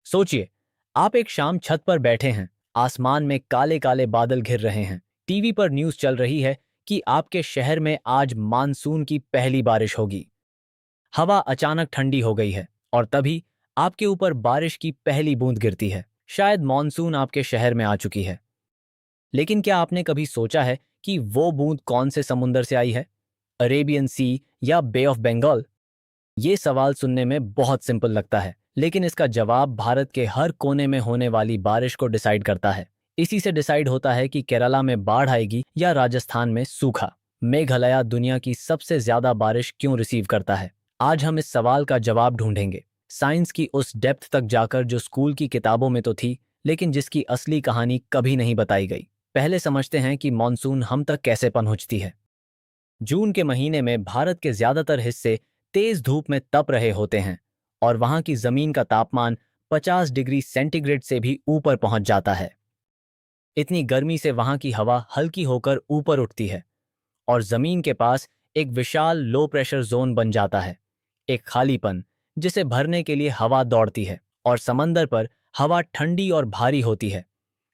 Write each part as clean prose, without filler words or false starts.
सोचिए, आप एक शाम छत पर बैठे हैं, आसमान में काले काले बादल घिर रहे हैं, टीवी पर न्यूज़ चल रही है कि आपके शहर में आज मानसून की पहली बारिश होगी। हवा अचानक ठंडी हो गई है और तभी आपके ऊपर बारिश की पहली बूंद गिरती है। शायद मानसून आपके शहर में आ चुकी है। लेकिन क्या आपने कभी सोचा है कि वो बूंद कौन से समुंदर से आई है? अरेबियन सी या बे ऑफ बंगाल? ये सवाल सुनने में बहुत सिंपल लगता है, लेकिन इसका जवाब भारत के हर कोने में होने वाली बारिश को डिसाइड करता है। इसी से डिसाइड होता है कि केरला में बाढ़ आएगी या राजस्थान में सूखा। मेघालय दुनिया की सबसे ज्यादा बारिश क्यों रिसीव करता है? आज हम इस सवाल का जवाब ढूंढेंगे, साइंस की उस डेप्थ तक जाकर जो स्कूल की किताबों में तो थी, लेकिन जिसकी असली कहानी कभी नहीं बताई गई। पहले समझते हैं कि मानसून हम तक कैसे पहुंचती है। जून के महीने में भारत के ज्यादातर हिस्से तेज धूप में तप रहे होते हैं और वहां की जमीन का तापमान 50 डिग्री सेंटीग्रेड से भी ऊपर पहुंच जाता है। इतनी गर्मी से वहां की हवा हल्की होकर ऊपर उठती है और जमीन के पास एक विशाल लो प्रेशर जोन बन जाता है, एक खालीपन जिसे भरने के लिए हवा दौड़ती है। और समंदर पर हवा ठंडी और भारी होती है,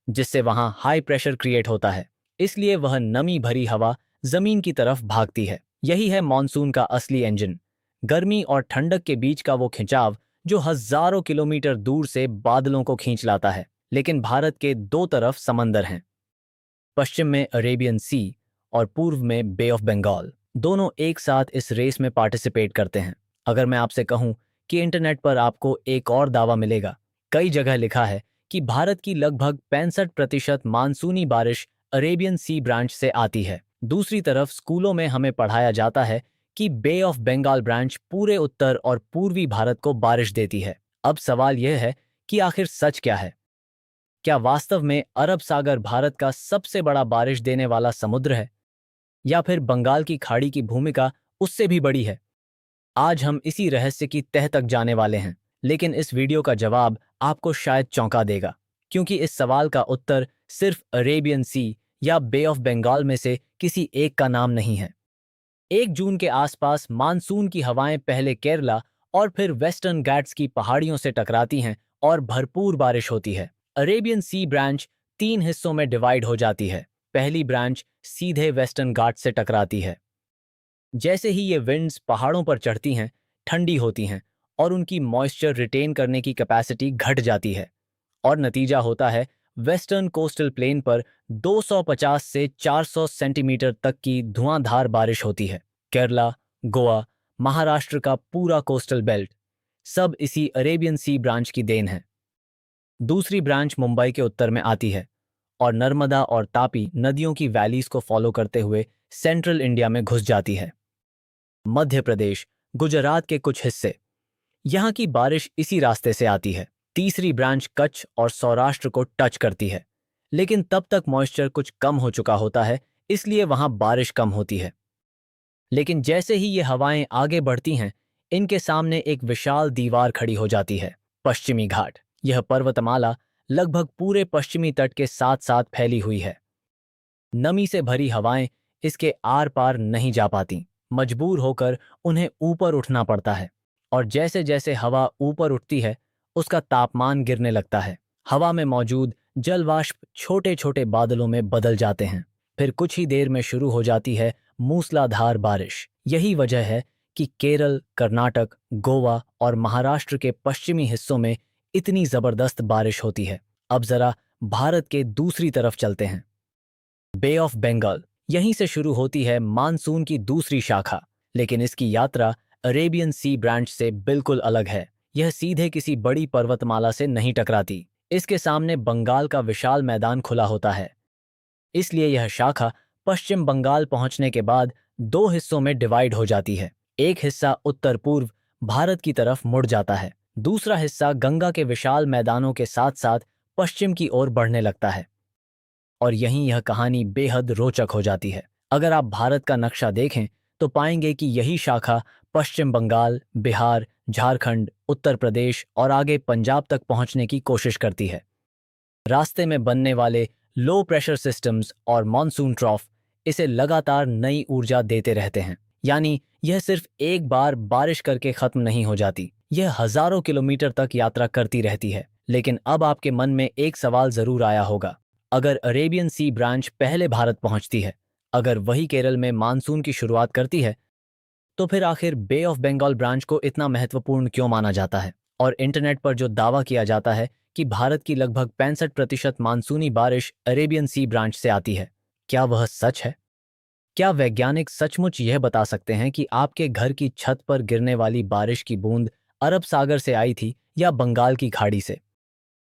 जिससे वहां हाई प्रेशर क्रिएट होता है। इसलिए वह नमी भरी हवा जमीन की तरफ भागती है। यही है मॉनसून का असली इंजन, गर्मी और ठंडक के बीच का वो खिंचाव जो हजारों किलोमीटर दूर से बादलों को खींच लाता है। लेकिन भारत के दो तरफ समंदर हैं, पश्चिम में अरेबियन सी और पूर्व में बे ऑफ बंगाल। दोनों एक साथ इस रेस में पार्टिसिपेट करते हैं। अगर मैं आपसे कहूं कि इंटरनेट पर आपको एक और दावा मिलेगा, कई जगह लिखा है कि भारत की लगभग 65% मानसूनी बारिश अरेबियन सी ब्रांच से आती है। दूसरी तरफ स्कूलों में हमें पढ़ाया जाता है कि बे ऑफ बंगाल ब्रांच पूरे उत्तर और पूर्वी भारत को बारिश देती है। अब सवाल यह है कि आखिर सच क्या है? क्या वास्तव में अरब सागर भारत का सबसे बड़ा बारिश देने वाला समुद्र है, या फिर बंगाल की खाड़ी की भूमिका उससे भी बड़ी है? आज हम इसी रहस्य की तह तक जाने वाले हैं, लेकिन इस वीडियो का जवाब आपको शायद चौंका देगा, क्योंकि इस सवाल का उत्तर सिर्फ अरेबियन सी या बे ऑफ बंगाल में से किसी एक का नाम नहीं है। 1 जून के आसपास मानसून की हवाएं पहले केरला और फिर वेस्टर्न घाट्स की पहाड़ियों से टकराती हैं और भरपूर बारिश होती है। अरेबियन सी ब्रांच 3 हिस्सों में डिवाइड हो जाती है। पहली ब्रांच सीधे वेस्टर्न घाट से टकराती है। जैसे ही ये विंड्स पहाड़ों पर चढ़ती हैं, ठंडी होती हैं और उनकी मॉइस्चर रिटेन करने की कैपेसिटी घट जाती है, और नतीजा होता है वेस्टर्न कोस्टल प्लेन पर 250 से 400 सेंटीमीटर तक की धुआंधार बारिश होती है। केरला, गोवा, महाराष्ट्र का पूरा कोस्टल बेल्ट, सब इसी अरेबियन सी ब्रांच की देन है। दूसरी ब्रांच मुंबई के उत्तर में आती है और नर्मदा और तापी नदियों की वैलीज को फॉलो करते हुए सेंट्रल इंडिया में घुस जाती है। मध्य प्रदेश, गुजरात के कुछ हिस्से, यहाँ की बारिश इसी रास्ते से आती है। तीसरी ब्रांच कच्छ और सौराष्ट्र को टच करती है, लेकिन तब तक मॉइस्चर कुछ कम हो चुका होता है, इसलिए वहां बारिश कम होती है। लेकिन जैसे ही ये हवाएं आगे बढ़ती हैं, इनके सामने एक विशाल दीवार खड़ी हो जाती है, पश्चिमी घाट। यह पर्वतमाला लगभग पूरे पश्चिमी तट के साथ साथ फैली हुई है। नमी से भरी हवाएं इसके आर पार नहीं जा पाती, मजबूर होकर उन्हें ऊपर उठना पड़ता है। और जैसे जैसे हवा ऊपर उठती है, उसका तापमान गिरने लगता है। हवा में मौजूद जलवाष्प छोटे छोटे बादलों में बदल जाते हैं। फिर कुछ ही देर में शुरू हो जाती है मूसलाधार बारिश। यही वजह है कि केरल, कर्नाटक, गोवा और महाराष्ट्र के पश्चिमी हिस्सों में इतनी जबरदस्त बारिश होती है। अब जरा भारत के दूसरी तरफ चलते हैं। बे ऑफ बंगाल, यहीं से शुरू होती है मानसून की दूसरी शाखा, लेकिन इसकी यात्रा अरेबियन सी ब्रांच से बिल्कुल अलग है। यह सीधे किसी बड़ी पर्वतमाला से नहीं टकराती। इसके सामने बंगाल का विशाल मैदान खुला होता है, इसलिए यह शाखा पश्चिम बंगाल पहुंचने के बाद 2 हिस्सों में डिवाइड हो जाती है। एक हिस्सा उत्तर पूर्व भारत की तरफ मुड़ जाता है, दूसरा हिस्सा गंगा के विशाल मैदानों के साथ साथ पश्चिम की ओर बढ़ने लगता है। और यहीं यह कहानी बेहद रोचक हो जाती है। अगर आप भारत का नक्शा देखें तो पाएंगे कि यही शाखा पश्चिम बंगाल, बिहार, झारखंड, उत्तर प्रदेश और आगे पंजाब तक पहुंचने की कोशिश करती है। रास्ते में बनने वाले लो प्रेशर सिस्टम्स और मॉनसून ट्रॉफ इसे लगातार नई ऊर्जा देते रहते हैं। यानी यह सिर्फ एक बार बारिश करके खत्म नहीं हो जाती, यह हजारों किलोमीटर तक यात्रा करती रहती है। लेकिन अब आपके मन में एक सवाल जरूर आया होगा, अगर अरेबियन सी ब्रांच पहले भारत पहुंचती है, अगर वही केरल में मानसून की शुरुआत करती है, तो फिर आखिर बे ऑफ बंगाल ब्रांच को इतना महत्वपूर्ण क्यों माना जाता है? और इंटरनेट पर जो दावा किया जाता है कि भारत की लगभग 65% मानसूनी बारिश अरेबियन सी ब्रांच से आती है, क्या वह सच है? क्या वैज्ञानिक सचमुच यह बता सकते हैं कि आपके घर की छत पर गिरने वाली बारिश की बूंद अरब सागर से आई थी या बंगाल की खाड़ी से?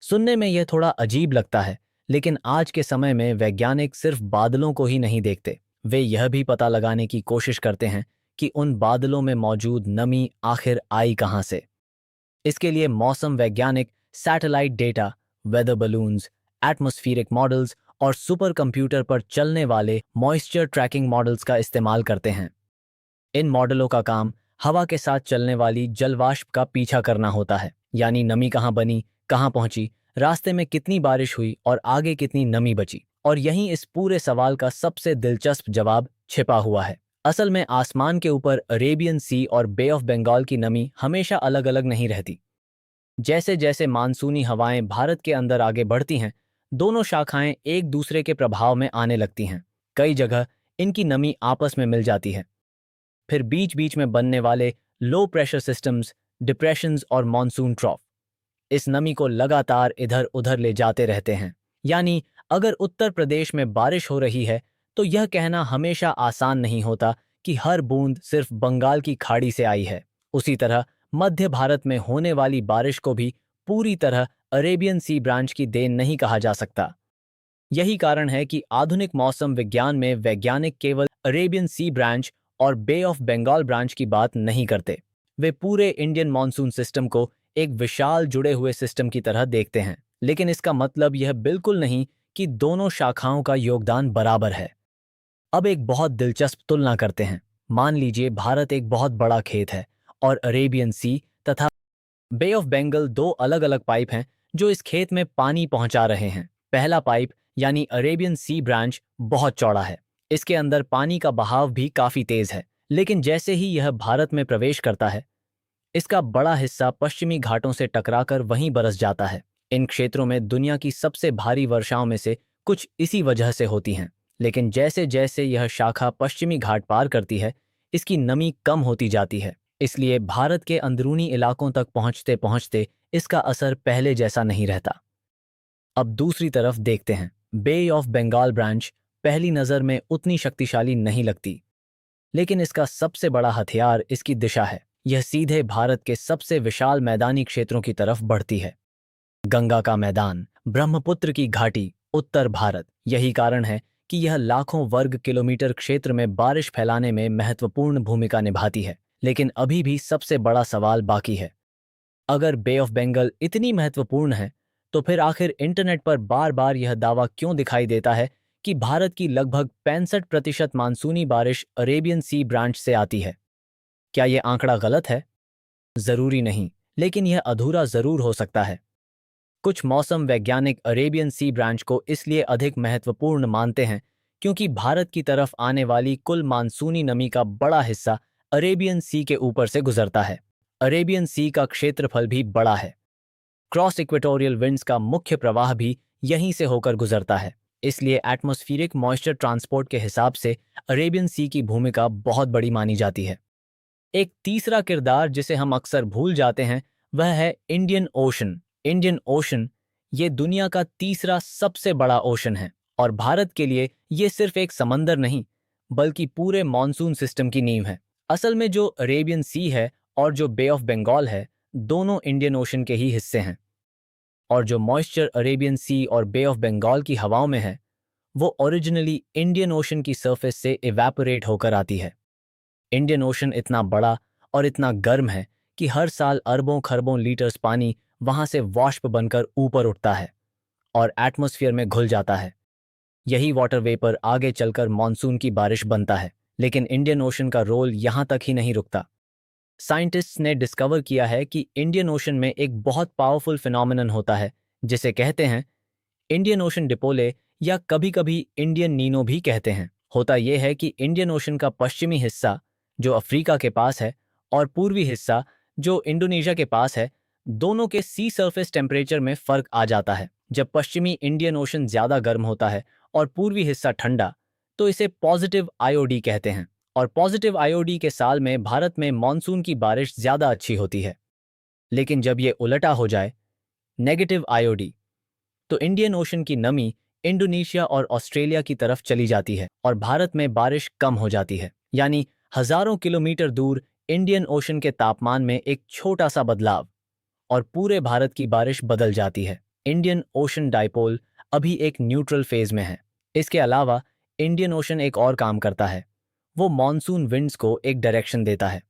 सुनने में यह थोड़ा अजीब लगता है, लेकिन आज के समय में वैज्ञानिक सिर्फ बादलों को ही नहीं देखते, वे यह भी पता लगाने की कोशिश करते हैं कि उन बादलों में मौजूद नमी आखिर आई कहां से। इसके लिए मौसम वैज्ञानिक satellite data, weather balloons, atmospheric models और सुपर कंप्यूटर पर चलने वाले मॉइस्चर ट्रैकिंग मॉडल्स का इस्तेमाल करते हैं। इन मॉडलों का काम हवा के साथ चलने वाली जलवाष्प का पीछा करना होता है, यानी नमी कहाँ बनी, कहाँ पहुंची, रास्ते में कितनी बारिश हुई और आगे कितनी नमी बची। और यहीं इस पूरे सवाल का सबसे दिलचस्प जवाब छिपा हुआ है। असल में आसमान के ऊपर अरेबियन सी और बे ऑफ बंगाल की नमी हमेशा अलग अलग नहीं रहती। जैसे जैसे मानसूनी हवाएं भारत के अंदर आगे बढ़ती हैं, दोनों शाखाएं एक दूसरे के प्रभाव में आने लगती हैं। कई जगह इनकी नमी आपस में मिल जाती है, फिर बीच बीच में बनने वाले लो प्रेशर सिस्टम्स, डिप्रेशंस और मॉनसून ट्रॉफ इस नमी को लगातार इधर उधर ले जाते रहते हैं। यानी अगर उत्तर प्रदेश में बारिश हो रही है, तो यह कहना हमेशा आसान नहीं होता कि हर बूंद सिर्फ बंगाल की खाड़ी से आई है। उसी तरह मध्य भारत में होने वाली बारिश को भी पूरी तरह अरेबियन सी ब्रांच की देन नहीं कहा जा सकता। यही कारण है कि आधुनिक मौसम विज्ञान में वैज्ञानिक केवल अरेबियन सी ब्रांच और बे ऑफ बंगाल ब्रांच की बात नहीं करते। वे पूरे इंडियन मॉनसून सिस्टम को एक विशाल जुड़े हुए सिस्टम की तरह देखते हैं। लेकिन इसका मतलब यह बिल्कुल नहीं कि दोनों शाखाओं का योगदान बराबर है। अब एक बहुत दिलचस्प तुलना करते हैं। मान लीजिए भारत एक बहुत बड़ा खेत है और अरेबियन सी तथा बे ऑफ बंगाल दो अलग अलग पाइप हैं जो इस खेत में पानी पहुंचा रहे हैं। पहला पाइप यानी अरेबियन सी ब्रांच बहुत चौड़ा है, इसके अंदर पानी का बहाव भी काफी तेज है। लेकिन जैसे ही यह भारत में प्रवेश करता है, इसका बड़ा हिस्सा पश्चिमी घाटों से टकराकर वहीं बरस जाता है। इन क्षेत्रों में दुनिया की सबसे भारी वर्षाओं में से कुछ इसी वजह से होती हैं। लेकिन जैसे जैसे यह शाखा पश्चिमी घाट पार करती है, इसकी नमी कम होती जाती है। इसलिए भारत के अंदरूनी इलाकों तक पहुंचते पहुंचते इसका असर पहले जैसा नहीं रहता। अब दूसरी तरफ देखते हैं। बे ऑफ बंगाल ब्रांच पहली नज़र में उतनी शक्तिशाली नहीं लगती, लेकिन इसका सबसे बड़ा हथियार इसकी दिशा है। यह सीधे भारत के सबसे विशाल मैदानी क्षेत्रों की तरफ बढ़ती है। गंगा का मैदान, ब्रह्मपुत्र की घाटी, उत्तर भारत। यही कारण है कि यह लाखों वर्ग किलोमीटर क्षेत्र में बारिश फैलाने में महत्वपूर्ण भूमिका निभाती है। लेकिन अभी भी सबसे बड़ा सवाल बाकी है। अगर बे ऑफ बंगाल इतनी महत्वपूर्ण है, तो फिर आखिर इंटरनेट पर बार बार यह दावा क्यों दिखाई देता है कि भारत की लगभग 65% मानसूनी बारिश अरेबियन सी ब्रांच से आती है? क्या यह आंकड़ा गलत है? जरूरी नहीं, लेकिन यह अधूरा जरूर हो सकता है। कुछ मौसम वैज्ञानिक अरेबियन सी ब्रांच को इसलिए अधिक महत्वपूर्ण मानते हैं क्योंकि भारत की तरफ आने वाली कुल मानसूनी नमी का बड़ा हिस्सा अरेबियन सी के ऊपर से गुजरता है। अरेबियन सी का क्षेत्रफल भी बड़ा है। क्रॉस इक्वेटोरियल विंड्स का मुख्य प्रवाह भी यहीं से होकर गुजरता है। इसलिए एटमॉस्फेरिक मॉइस्चर ट्रांसपोर्ट के हिसाब से अरेबियन सी की भूमिका बहुत बड़ी मानी जाती है। एक तीसरा किरदार जिसे हम अक्सर भूल जाते हैं, वह है इंडियन ओशन। इंडियन ओशन ये दुनिया का तीसरा सबसे बड़ा ओशन है और भारत के लिए ये सिर्फ एक समंदर नहीं, बल्कि पूरे मॉनसून सिस्टम की नींव है। असल में जो अरेबियन सी है और जो बे ऑफ बंगाल है, दोनों इंडियन ओशन के ही हिस्से हैं। और जो मॉइस्चर अरेबियन सी और बे ऑफ बंगाल की हवाओं में है, वो ओरिजिनली इंडियन ओशन की सरफेस से इवेपोरेट होकर आती है। इंडियन ओशन इतना बड़ा और इतना गर्म है कि हर साल अरबों खरबों लीटर्स पानी वहां से वाष्प बनकर ऊपर उठता है और एटमॉस्फेयर में घुल जाता है। यही वाटर वेपर आगे चलकर मॉनसून की बारिश बनता है। लेकिन इंडियन ओशन का रोल यहां तक ही नहीं रुकता। साइंटिस्ट्स ने डिस्कवर किया है कि इंडियन ओशन में एक बहुत पावरफुल फिनोमिनन होता है जिसे कहते हैं इंडियन ओशन डिपोले, या कभी कभी इंडियन नीनो भी कहते हैं। होता यह है कि इंडियन ओशन का पश्चिमी हिस्सा जो अफ्रीका के पास है और पूर्वी हिस्सा जो इंडोनेशिया के पास है, दोनों के सी सरफेस टेम्परेचर में फर्क आ जाता है। जब पश्चिमी इंडियन ओशन ज्यादा गर्म होता है और पूर्वी हिस्सा ठंडा, तो इसे पॉजिटिव आईओडी कहते हैं। और पॉजिटिव आईओडी के साल में भारत में मानसून की बारिश ज्यादा अच्छी होती है। लेकिन जब ये उलटा हो जाए, नेगेटिव आईओडी, तो इंडियन ओशन की नमी इंडोनेशिया और ऑस्ट्रेलिया की तरफ चली जाती है और भारत में बारिश कम हो जाती है। यानी हजारों किलोमीटर दूर इंडियन ओशन के तापमान में एक छोटा सा बदलाव और पूरे भारत की बारिश बदल जाती है। इंडियन ओशन डाइपोल अभी एक न्यूट्रल फेज में है। इसके अलावा इंडियन ओशन एक और काम करता है, वो मॉनसून विंड्स को एक डायरेक्शन देता है।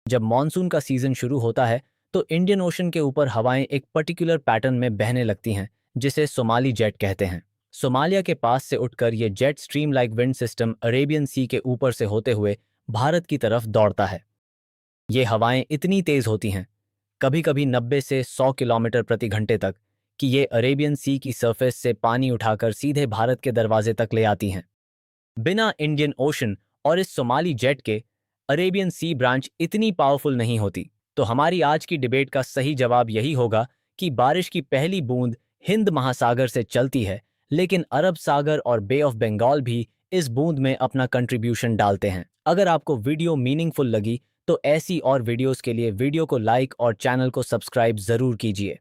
जब मॉनसून का सीजन शुरू होता है तो इंडियन ओशन के ऊपर हवाएं एक पर्टिकुलर पैटर्न में बहने लगती हैं, जिसे सोमाली जेट कहते हैं। सोमालिया के पास से उठकर ये jet stream like wind system Arabian Sea के ऊपर से होते हुए भारत की तरफ दौड़ता है। ये हवाएं इतनी तेज होती हैं, कभी कभी 90 से 100 किलोमीटर प्रति घंटे तक, कि ये अरेबियन सी की सरफेस से पानी उठाकर सीधे भारत के दरवाजे तक ले आती हैं। बिना इंडियन ओशन और इस सोमाली जेट के अरेबियन सी ब्रांच इतनी पावरफुल नहीं होती। तो हमारी आज की डिबेट का सही जवाब यही होगा कि बारिश की पहली बूंद हिंद महासागर से चलती है, लेकिन अरब सागर और बे ऑफ बंगाल भी इस बूंद में अपना कंट्रीब्यूशन डालते हैं। अगर आपको वीडियो मीनिंगफुल लगी तो ऐसी और वीडियोस के लिए वीडियो को लाइक और चैनल को सब्सक्राइब जरूर कीजिए।